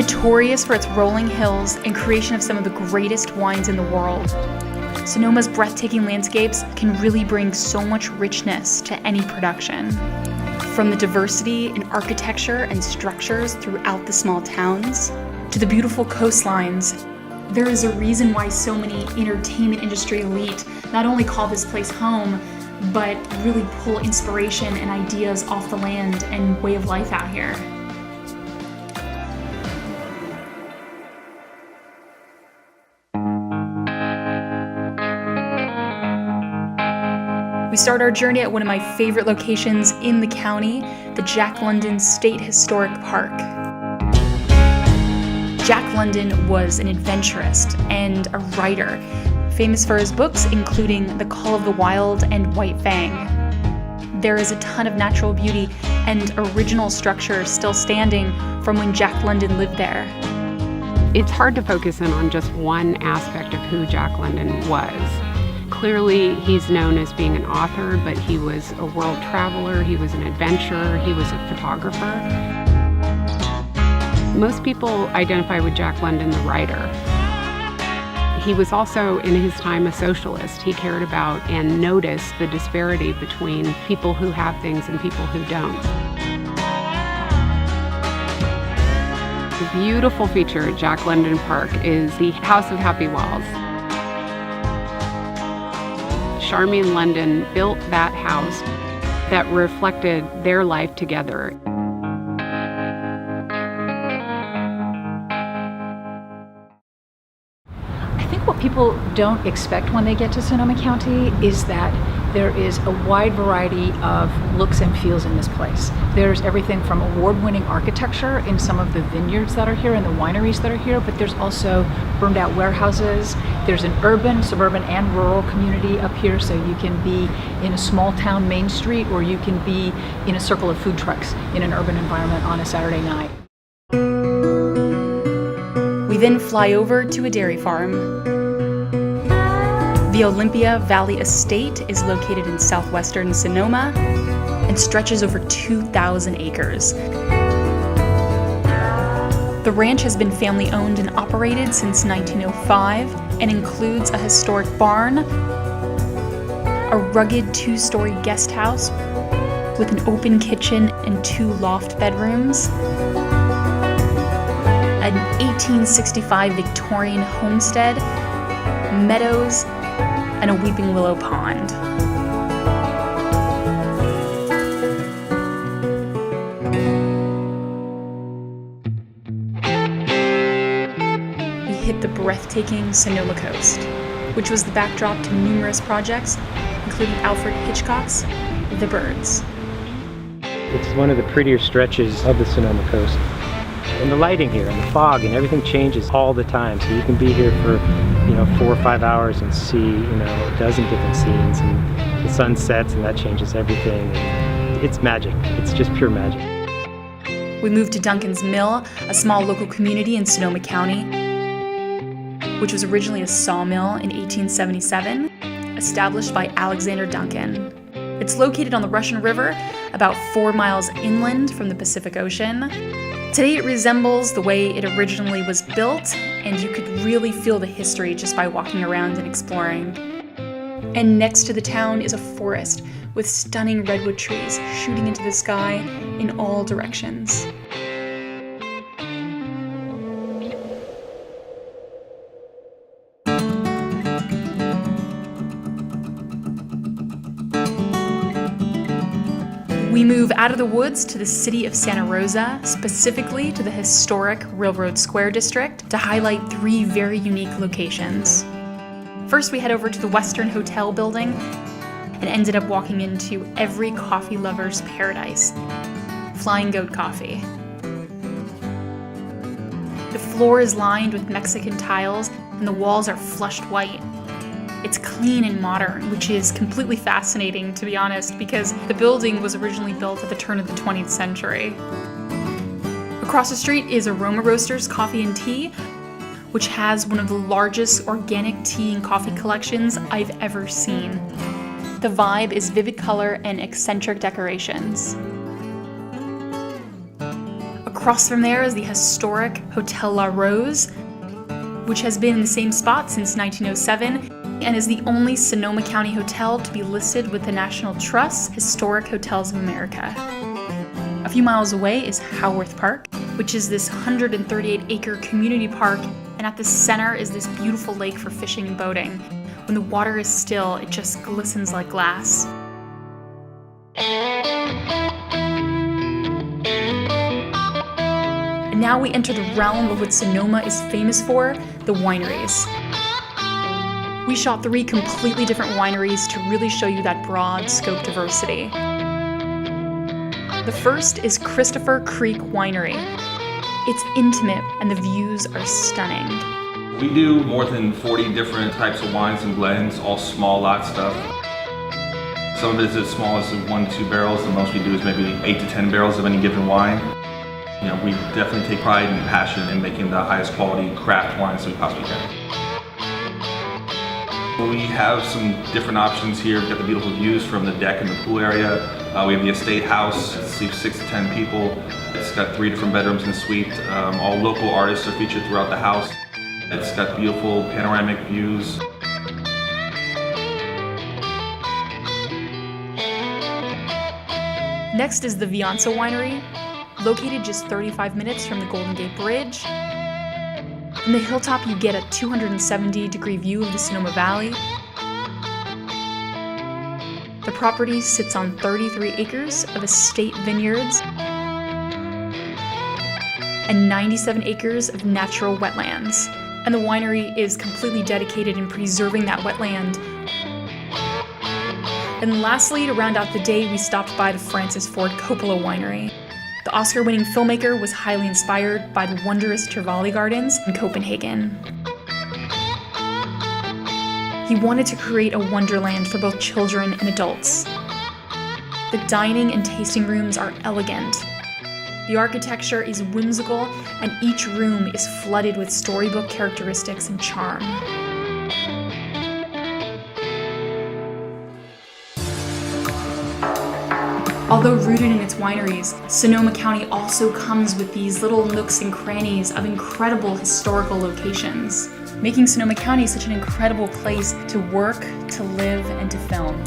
Notorious for its rolling hills and creation of some of the greatest wines in the world, Sonoma's breathtaking landscapes can really bring so much richness to any production. From the diversity in architecture and structures throughout the small towns, to the beautiful coastlines, there is a reason why so many entertainment industry elite not only call this place home, but really pull inspiration and ideas off the land and way of life out here. We start our journey at one of my favorite locations in the county, the Jack London State Historic Park. Jack London was an adventurist and a writer, famous for his books including The Call of the Wild and White Fang. There is a ton of natural beauty and original structure still standing from when Jack London lived there. It's hard to focus in on just one aspect of who Jack London was. Clearly, he's known as being an author, but he was a world traveler, he was an adventurer, he was a photographer. Most people identify with Jack London, the writer. He was also, in his time, a socialist. He cared about and noticed the disparity between people who have things and people who don't. The beautiful feature at Jack London Park is the House of Happy Walls. Charmian London built that house that reflected their life together. I think what people don't expect when they get to Sonoma County is that there is a wide variety of looks and feels in this place. There's everything from award-winning architecture in some of the vineyards that are here and the wineries that are here, but there's also burned out warehouses. There's an urban, suburban, and rural community up here, so you can be in a small town main street or you can be in a circle of food trucks in an urban environment on a Saturday night. We then fly over to a dairy farm. The Olympia Valley Estate is located in southwestern Sonoma and stretches over 2,000 acres. The ranch has been family-owned and operated since 1905 and includes a historic barn, a rugged two-story guest house with an open kitchen and 2 loft bedrooms, an 1865 Victorian homestead, meadows, and a weeping willow pond. We hit the breathtaking Sonoma coast, which was the backdrop to numerous projects, including Alfred Hitchcock's The Birds. It's one of the prettier stretches of the Sonoma coast. And the lighting here and the fog and everything changes all the time, so you can be here for 4 or 5 hours and see a dozen different scenes, and the sun sets and that changes everything. And it's magic. It's just pure magic. We moved to Duncan's Mill, a small local community in Sonoma County, which was originally a sawmill in 1877, established by Alexander Duncan. It's located on the Russian River, about 4 miles inland from the Pacific Ocean. Today it resembles the way it originally was built, and you could really feel the history just by walking around and exploring. And next to the town is a forest with stunning redwood trees shooting into the sky in all directions. We move out of the woods to the city of Santa Rosa, specifically to the historic Railroad Square district, to highlight 3 very unique locations. First, we head over to the Western Hotel building and ended up walking into every coffee lover's paradise, Flying Goat Coffee. The floor is lined with Mexican tiles and the walls are flushed white. It's clean and modern, which is completely fascinating, to be honest, because the building was originally built at the turn of the 20th century. Across the street is Aroma Roasters Coffee and Tea, which has one of the largest organic tea and coffee collections I've ever seen. The vibe is vivid color and eccentric decorations. Across from there is the historic Hotel La Rose, which has been in the same spot since 1907 and is the only Sonoma County hotel to be listed with the National Trust's Historic Hotels of America. A few miles away is Howarth Park, which is this 138-acre community park, and at the center is this beautiful lake for fishing and boating. When the water is still, it just glistens like glass. And now we enter the realm of what Sonoma is famous for, the wineries. We shot 3 completely different wineries to really show you that broad scope diversity. The first is Christopher Creek Winery. It's intimate and the views are stunning. We do more than 40 different types of wines and blends, all small lot stuff. Some of it is as small as 1 to 2 barrels. The most we do is maybe 8 to 10 barrels of any given wine. You know, we definitely take pride and passion in making the highest quality craft wines we possibly can. We have some different options here. We've got the beautiful views from the deck and the pool area. We have the estate house, it sleeps 6 to 10 people. It's got 3 different bedrooms and a suite. All local artists are featured throughout the house. It's got beautiful panoramic views. Next is the Vianza Winery, located just 35 minutes from the Golden Gate Bridge. From the hilltop, you get a 270-degree view of the Sonoma Valley. The property sits on 33 acres of estate vineyards and 97 acres of natural wetlands. And the winery is completely dedicated in preserving that wetland. And lastly, to round out the day, we stopped by the Francis Ford Coppola Winery. The Oscar-winning filmmaker was highly inspired by the wondrous Tivoli Gardens in Copenhagen. He wanted to create a wonderland for both children and adults. The dining and tasting rooms are elegant. The architecture is whimsical, and each room is flooded with storybook characteristics and charm. Although rooted in its wineries, Sonoma County also comes with these little nooks and crannies of incredible historical locations, making Sonoma County such an incredible place to work, to live, and to film.